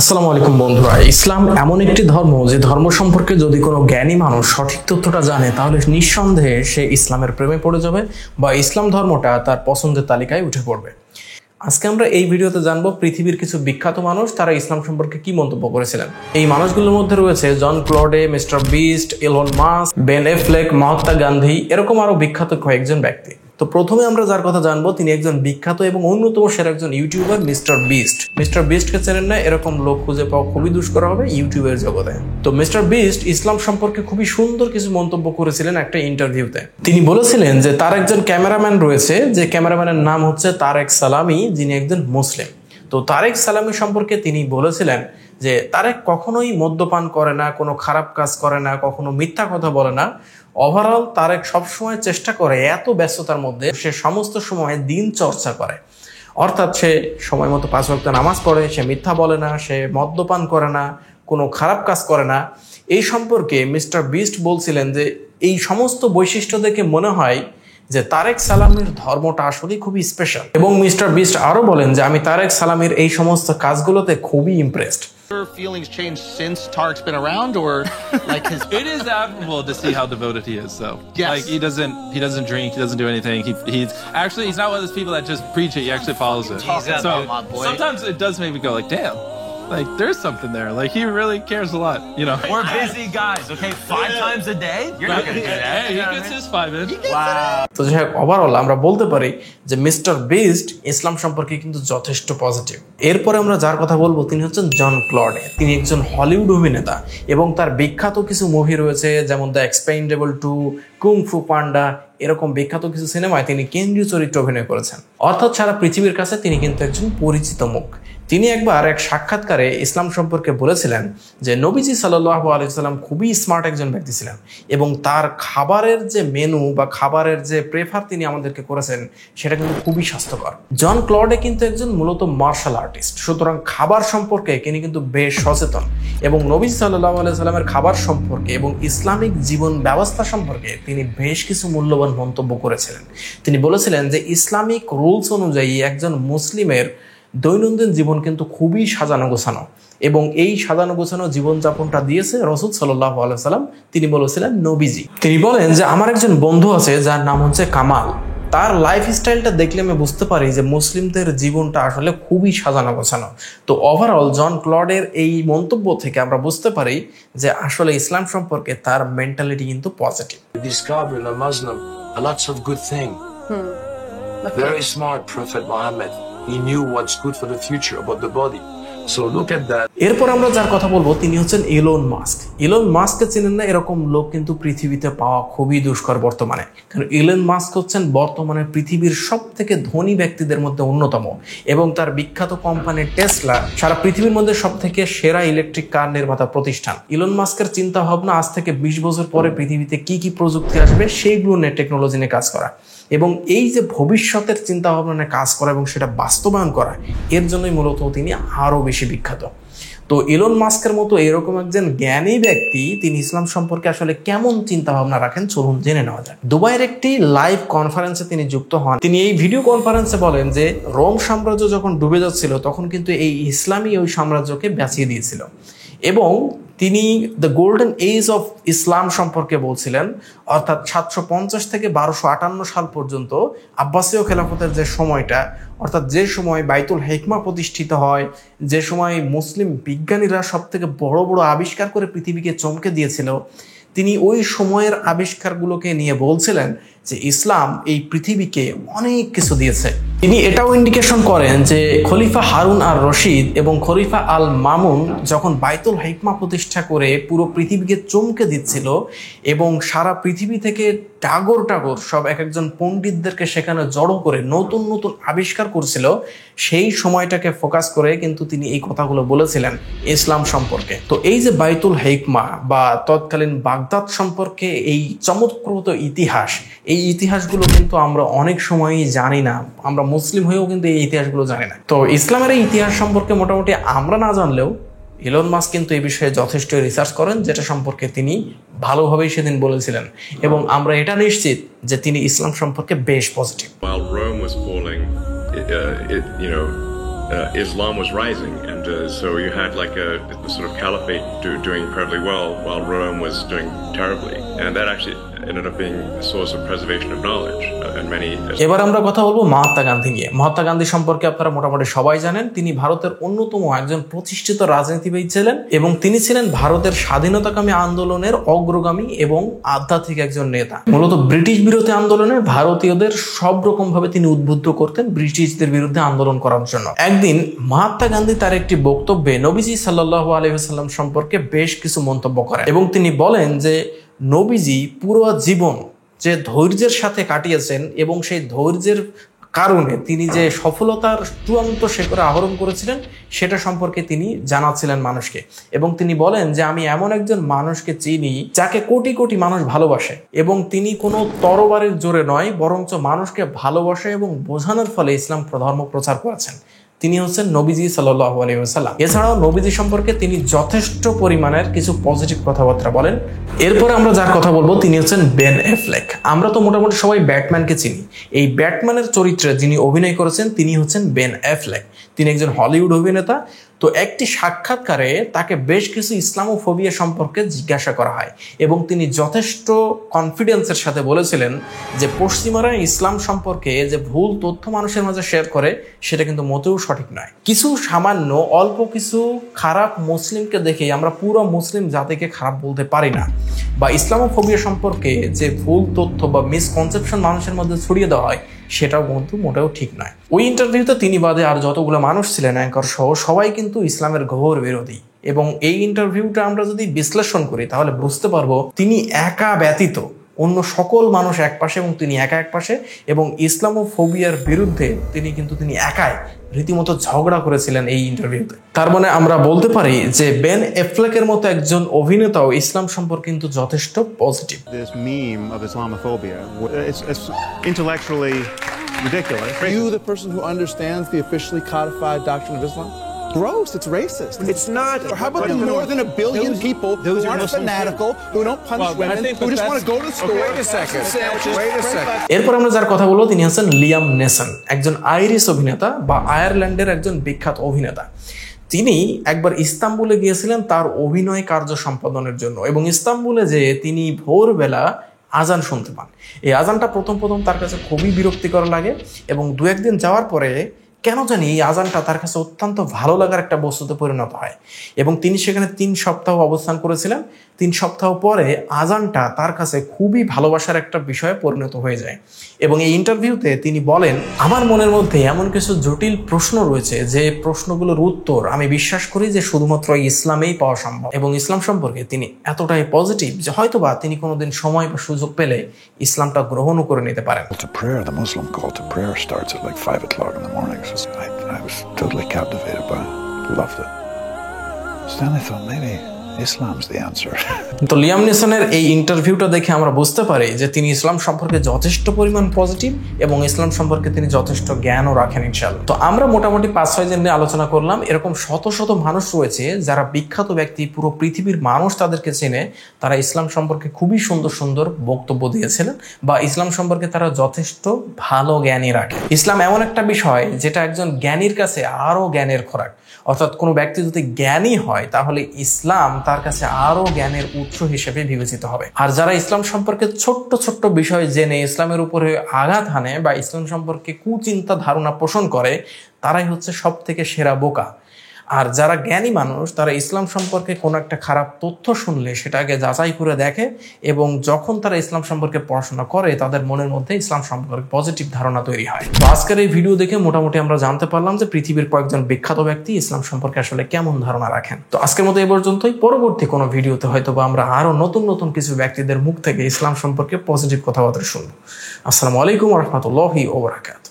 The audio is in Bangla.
আসসালামু আলাইকুম বন্ধুরা, ইসলাম এমন একটি ধর্ম যে ধর্ম সম্পর্কে যদি কোনো জ্ঞানী মানুষ সঠিক তথ্যটা জানে তাহলে নিঃসন্দেহে সে ইসলামের প্রেমে পড়ে যাবে বা ইসলাম ধর্মটা তার পছন্দের তালিকায় উঠে পড়বে। আজকে আমরা এই ভিডিওতে জানবো পৃথিবীর কিছু বিখ্যাত মানুষ তারা ইসলাম সম্পর্কে কি মন্তব্য করেছিলেন। এই মানুষগুলোর মধ্যে রয়েছে John Claude, mister Beast, Elon Musk, Ben Affleck, Mahatma Gandhi, এরকম আরো বিখ্যাত কয়েকজন ব্যক্তি। তো প্রথমে আমরা যার কথা জানবো তিনি একজন বিখ্যাত এবং অন্যতম সেরা একজন ইউটিউবার মিস্টার বিস্ট। মিস্টার বিস্টকে চেনেন না এরকম লোক খুঁজে পাওয়া খুবই দুষ্কর হবে ইউটিউবের জগতে। তো মিস্টার বিস্ট ইসলাম সম্পর্কে খুবই সুন্দর কিছু মন্তব্য করেছিলেন একটা ইন্টারভিউতে। তিনি বলেছিলেন যে তার একজন ক্যামেরাম্যান রয়েছে, যে ক্যামেরাম্যানের নাম হচ্ছে তারেক সালামি, যিনি একজন মুসলিম। তো তারেক সালামি সম্পর্কে তিনি বলেছিলেন যে তারেক কখনোই মদ্যপান করে না, কোনো খারাপ কাজ করে না, কখনো মিথ্যা কথা বলে না। ওভারঅল তারেক সবসময় চেষ্টা করে এত ব্যস্ততার মধ্যে সে সমস্ত সময় দিন চর্চা করে, অর্থাৎ সে সময় মতো 5 ওয়াক্ত নামাজ পড়ে, সে মিথ্যা বলে না, সে মদ্যপান করে না, কোনো খারাপ কাজ করে না। এই সম্পর্কে মিস্টার বিস্ট বলছিলেন যে এই সমস্ত বৈশিষ্ট্য দেখে মনে হয় যে তারেক সালামির ধর্মটা আসলে খুবই স্পেশাল। এবং মিস্টার বিস্ট আরো বলেন যে আমি তারেক সালামির এই সমস্ত কাজগুলোতে খুবই impressed. Feelings changed since Tarek's been around, or like his It is admirable to see how devoted he is, though. Yes. Like he doesn't drink, he doesn't do anything. He's actually he's not one of those people that just preach it, he actually follows it. Jesus, So my boy. sometimes it does make me go like, damn. Like there's something there. Like he really cares a lot, you know. We're busy guys, okay? 5 times a day? You're not gonna do that. Hey, he You know gets what I his 5 in. Wow. তো যাই হোক, ওভারঅল আমরা বলতে পারি যে মিস্টার বিস্ট ইসলাম সম্পর্কে কিন্তু যথেষ্ট পজিটিভ। এরপরে আমরা যার কথা বলবো তিনি হচ্ছেন জন ক্লডে। তিনি একজন হলিউড অভিনেতা এবং তার বিখ্যাত কিছু মুভি রয়েছে, যেমন দ্য এক্সপেন্ডেবল 2, কুং ফু পান্ডা, এরকম বিখ্যাত কিছু সিনেমায় তিনি কেন্দ্রীয় চরিত্র অভিনয় করেছেন। অর্থাৎ সারা পৃথিবীর কাছে তিনি কিন্তু একজন পরিচিত মুখ। তিনি একবার এক সাক্ষাৎকারে ইসলাম সম্পর্কে বলেছিলেন যে নবীজি সাল্লাল্লাহু আলাইহি সাল্লাম খুবই স্মার্ট একজন ব্যক্তি ছিলেন এবং তার খাবারের যে মেনু বা খাবারের যে প্রেফার তিনি আমাদেরকে করেছেন সেটা কিন্তু খুবই স্বাস্থ্যকর। জন ক্লডে কিন্তু একজন মূলত মার্শাল আর্টিস্ট, সুতরাং খাবার সম্পর্কে তিনি কিন্তু বেশ সচেতন এবং নবীজি সাল্লাল্লাহু আলাইহি সাল্লামের খাবার সম্পর্কে এবং ইসলামিক জীবন ব্যবস্থা সম্পর্কে তিনি বেশ কিছু মূল্যবান মন্তব্য করেছিলেন। তিনি বলেছিলেন যে ইসলামিক রুলস অনুযায়ী একজন মুসলিমের দৈনন্দিন জীবন কিন্তু খুবই সাজানো গোছানো এবং এই সাজানো গোছানো জীবনযাপনটা দিয়েছে রাসূল সাল্লাল্লাহু আলাইহি সাল্লাম। তিনি বলেছিলেন নবীজি। তিনি বলেন যে আমার একজন বন্ধু আছে যার নাম হচ্ছে কামাল, তার লাইফস্টাইলটা দেখলে আমি বুঝতে পারি যে মুসলিমদের জীবনটা আসলে খুবই সাজানো গোছানো। তো ওভারঅল জন ক্লডের এই মন্তব্য থেকে আমরা বুঝতে পারি যে আসলে ইসলাম সম্পর্কে তার মেন্টালিটি কিন্তু positive. Discovering a Muslim lots of good thing. Very smart Prophet Muhammad. He knew what's good for the future about the body. So look at that. এরপর আমরা যার কথা বলবো তিনি হচ্ছেন ইলন মাস্ক। ইলন মাস্ককে চেনেন না এরকম লোক কিন্তু পৃথিবীতে পাওয়া খুবই দুষ্কর বর্তমানে, কারণ ইলন মাস্ক হচ্ছেন বর্তমানে পৃথিবীর সব থেকে ধনী ব্যক্তিদের মধ্যে অন্যতম এবং তার বিখ্যাত কোম্পানি টেসলা সারা পৃথিবীর মধ্যে সব থেকে সেরা ইলেকট্রিক কার নির্মাতা প্রতিষ্ঠান। ইলন মাস্কের চিন্তা ভাবনা আজ থেকে 20 বছর পরে পৃথিবীতে কি কি প্রযুক্তি আসবে সেইগুলো নিয়ে, টেকনোলজি নিয়ে কাজ করা এবং এই যে ভবিষ্যতের চিন্তা ভাবনা নিয়ে কাজ করা এবং সেটা বাস্তবায়ন করা, এর জন্যই মূলত তিনি আরো বেশি বিখ্যাত। তো ইলন মাস্কের মতো এরকম একজন জ্ঞানী ব্যক্তি তিনি ইসলাম সম্পর্কে আসলে কেমন চিন্তা ভাবনা রাখেন চলুন জেনে নেওয়া যাক। দুবাইয়ের একটি লাইভ কনফারেন্সে তিনি যুক্ত হন। তিনি এই ভিডিও কনফারেন্সে বলেন যে রোম সাম্রাজ্য যখন ডুবে যাচ্ছিল তখন কিন্তু এই ইসলামই ওই সাম্রাজ্যকে বাঁচিয়ে দিয়েছিল এবং তিনি the golden age of Islam সম্পর্কে বলছিলেন, অর্থাৎ 750 থেকে 1258 সাল পর্যন্ত আব্বাসীয় খেলাফতের যে সময়টা, অর্থাৎ যে সময় বাইতুল হিকমা প্রতিষ্ঠিত হয়, যে সময় মুসলিম বিজ্ঞানীরা সব থেকে বড় বড় আবিষ্কার করে পৃথিবীকে চমকে দিয়েছিল, তিনি ওই সময়ের আবিষ্কারগুলোকে নিয়ে বলছিলেন যে ইসলাম এই পৃথিবীকে অনেক কিছু দিয়েছে। তিনি এটাও ইন্ডিকেশন করেন যে খলিফা হারুন আর রশিদ এবং খলিফা আল মামুন যখন বাইতুল হিকমা প্রতিষ্ঠা করে পুরো পৃথিবীকে চমকে দিচ্ছিল এবং সারা পৃথিবী থেকে টাগর টাগর সব এক একজন পণ্ডিতদেরকে সেখানে জড়ো করে নতুন নতুন আবিষ্কার করছিল, সেই সময়টাকে ফোকাস করে কিন্তু তিনি এই কথাগুলো বলেছিলেন ইসলাম সম্পর্কে। তো এই যে বাইতুল হিকমা বা তৎকালীন বাগদাদ সম্পর্কে এই চমৎপ্রদ ইতিহাস, এই ইতিহাসগুলো কিন্তু আমরা অনেক সময়ই জানি না, আমরা মুসলিম হয়েও কিন্তু এই ইতিহাসগুলো জানি না। তো ইসলামের এই ইতিহাস সম্পর্কে মোটামুটি আমরা না জানলেও ইলন মাস্ক কিন্তু এই বিষয়ে যথেষ্ট রিসার্চ করেন, যেটা সম্পর্কে তিনি ভালোভাবেই সেদিন বলেছিলেন এবং আমরা এটা নিশ্চিত যে তিনি ইসলাম সম্পর্কে বেশ positive. While Rome was falling, Islam was rising, and so you had like a sort of caliphate doing incredibly well while Rome was doing terribly, and that actually ended up being a source of preservation of knowledge and many. এবার আমরা কথা বলবো মহাত্মা গান্ধী নিয়ে। মহাত্মা গান্ধী সম্পর্কে আপনারা মোটামুটি সবাই জানেন। তিনি ভারতের অন্যতম একজন প্রতিষ্ঠিত রাজনীতিবিদ ছিলেন এবং তিনি ছিলেন ভারতের স্বাধীনতাকামী আন্দোলনের অগ্রগামী এবং আধ্যাত্মিক একজন নেতা। মূলত ব্রিটিশ বিরোধী আন্দোলনে ভারতীয়দের সব রকম ভাবে তিনি উদ্বুদ্ধ করতেন ব্রিটিশদের বিরুদ্ধে আন্দোলন করার জন্য। একদিন মহাত্মা গান্ধী তার একটি বক্তব্যে নবীজি সাল্লাল্লাহু আলাইহি ওয়াসাল্লাম সম্পর্কে বেশ কিছু মন্তব্য করেন এবং তিনি বলেন যে নবীজি পুরো জীবন যে ধৈর্যের সাথে কাটিয়েছেন এবং সেই ধৈর্যের কারণে তিনি যে সফলতার চূড়ান্ত শিখরে আহরণ করেছিলেন সেটা সম্পর্কে তিনি জানাচ্ছিলেন মানুষকে। এবং তিনি বলেন যে আমি এমন একজন মানুষকে চিনি যাকে কোটি কোটি মানুষ ভালোবাসে এবং তিনি কোনো তরবারের জোরে নয় বরঞ্চ মানুষকে ভালোবাসে এবং বোঝানোর ফলে ইসলাম ধর্ম প্রচার করেছেন। তিনি হচ্ছেন নবীজি সাল্লাল্লাহু আলাইহি ওয়াসাল্লাম। এছাড়াও নবীজি সম্পর্কে তিনি যথেষ্ট পরিমাণের কিছু পজিটিভ কথাবার্তা বলেন। এরপরে আমরা যার কথা বলবো তিনি হচ্ছেন বেন অ্যাফ্লেক। আমরা তো মোটামুটি সবাই ব্যাটম্যানকে চিনি। এই ব্যাটম্যানের চরিত্রে যিনি অভিনয় করেছেন তিনি হচ্ছেন বেন অ্যাফ্লেক। তিনি একজন হলিউড অভিনেতা। তো একটি সাক্ষাৎকারে তাকে বেশ কিছু ইসলামোফোবিয়া সম্পর্কে জিজ্ঞাসা করা হয় এবং তিনি যথেষ্ট কনফিডেন্সের সাথে বলেছিলেন যে পশ্চিমারা ইসলাম সম্পর্কে যে ভুল তথ্য মানুষের মাঝে শেয়ার করে সেটা কিন্তু মোটেও সঠিক নয়। কিছু সামান্য অল্প কিছু খারাপ মুসলিমকে দেখেই আমরা পুরো মুসলিম জাতিকে খারাপ বলতে পারি না, বা ইসলামোফোবিয়া সম্পর্কে যে ভুল তথ্য বা মিসকনসেপশন মানুষের মধ্যে ছড়িয়ে দেওয়া হয় সেটাও কিন্তু মোটেও ঠিক নয়। ওই ইন্টারভিউতে তিনি বাদে আর যতগুলো মানুষ ছিলেন অ্যাঙ্কর সহ সবাই কিন্তু ইসলামের ঘোর বিরোধী। এবং এই ইন্টারভিউটা আমরা যদি বিশ্লেষণ করি তাহলে বুঝতে পারবো তিনি একা ব্যতীত অন্য সকল মানুষ এক পাশে এবং তিনি একা এক পাশে, এবং ইসলামোফোবিয়ার বিরুদ্ধে তিনি একাই রীতিমতো ঝগড়া করেছিলেন এই ইন্টারভিউতে। তার মানে আমরা বলতে পারি যে বেন অ্যাফ্লেকের মতো একজন অভিনেতাও ইসলাম সম্পর্কে কিন্তু যথেষ্ট positive. This meme of Islamophobia, it's intellectually ridiculous. Are you the person who understands the officially codified doctrine of Islam? Gross, it's racist. It's not. Or how about the more than 1 billion people who aren't fanatical, who don't punch women, who just want to go to the store? Wait a second. এরপর আমরা যার কথা বলবো তিনি হচ্ছেন লিয়াম নেসন, একজন আইরিশ অভিনেতা বা আয়ারল্যান্ডের একজন বিখ্যাত অভিনেতা। তিনি একবার ইস্তাম্বুলে গিয়েছিলেন তার অভিনয় কার্য সম্পাদনের জন্য এবং ইস্তাম্বুলে যে তিনি ভোরবেলা আজান শুনতে পান। এই আজানটা প্রথম তার কাছে খুবই বিরক্তিকর লাগে এবং দু একদিন যাওয়ার পরে কেন জানি এই আজানটা তার কাছে অত্যন্ত ভালো লাগার একটা বস্তুতে পরিণত হয় এবং তিনি সেখানে 3 সপ্তাহ অবস্থান করেছিলেন। 3 সপ্তাহ পরে আজানটা তার কাছে খুবই ভালোবাসার একটা বিষয়ে পরিণত হয়ে যায় এবং এই ইন্টারভিউতে তিনি বলেন, আমার মনের মধ্যে এমন কিছু জটিল প্রশ্ন রয়েছে যে প্রশ্নগুলোর উত্তর আমি বিশ্বাস করি যে শুধুমাত্র ইসলামেই পাওয়া সম্ভব, এবং ইসলাম সম্পর্কে তিনি এতটাই পজিটিভ যে হয়তোবা তিনি কোনোদিন সময় বা সুযোগ পেলে ইসলামটা গ্রহণও করে নিতে পারেন। The Muslim call to prayer starts at like 5 o'clock in the morning. I was totally captivated by it. Loved it. Stanley thought maybe Islam's the answer. তো লিয়াম নেসনের এই ইন্টারভিউটা দেখে আমরা বুঝতে পারি যে তিনি ইসলাম সম্পর্কে যথেষ্ট পরিমাণ পজিটিভ এবং ইসলাম সম্পর্কে তিনি যথেষ্ট জ্ঞানও রাখেন ইনশাআল্লাহ। তো আমরা মোটামুটি 5-6 জন নিয়ে আলোচনা করলাম। এরকম শত শত মানুষ রয়েছে যারা বিখ্যাত ব্যক্তি, পুরো পৃথিবীর মানুষ তাদেরকে চেনে, তারা ইসলাম সম্পর্কে খুবই সুন্দর সুন্দর বক্তব্য দিয়েছিলেন বা ইসলাম সম্পর্কে তারা যথেষ্ট ভালো জ্ঞানী রাখে। ইসলাম এমন একটা বিষয় যেটা একজন জ্ঞানীর কাছে আরো জ্ঞানের খোরাক, অর্থাৎ কোনো ব্যক্তি যদি জ্ঞানী হয় তাহলে ইসলাম তার কাছে আরো জ্ঞানের উৎস হিসেবে বিবেচিত হবে। আর যারা ইসলাম সম্পর্কে ছোট্ট ছোট্ট বিষয় জেনে ইসলামের উপরে আঘাত হানে বা ইসলাম সম্পর্কে কুচিন্তা ধারণা পোষণ করে, তারাই হচ্ছে সব থেকে সেরা বোকা। আর যারা জ্ঞানী মানুষ তারা ইসলাম সম্পর্কে কোনো একটা খারাপ তথ্য শুনলে সেটাকে যাচাই করে দেখে এবং যখন তারা ইসলাম সম্পর্কে পড়াশোনা করে তাদের মনের মধ্যে ইসলাম সম্পর্কে পজিটিভ ধারণা তৈরি হয়। তো আজকের এই ভিডিও দেখে মোটামুটি আমরা জানতে পারলাম যে পৃথিবীর কয়েকজন বিখ্যাত ব্যক্তি ইসলাম সম্পর্কে আসলে কেমন ধারণা রাখেন। তো আজকের মতো এই পর্যন্তই। পরবর্তী কোনো ভিডিওতে হয়তো বা আমরা আরো নতুন নতুন কিছু ব্যক্তিদের মুখ থেকে ইসলাম সম্পর্কে পজিটিভ কথাবার্তা শুনবো। আসসালামু আলাইকুম ওয়া রাহমাতুল্লাহি ওয়া বারাকাতুহু।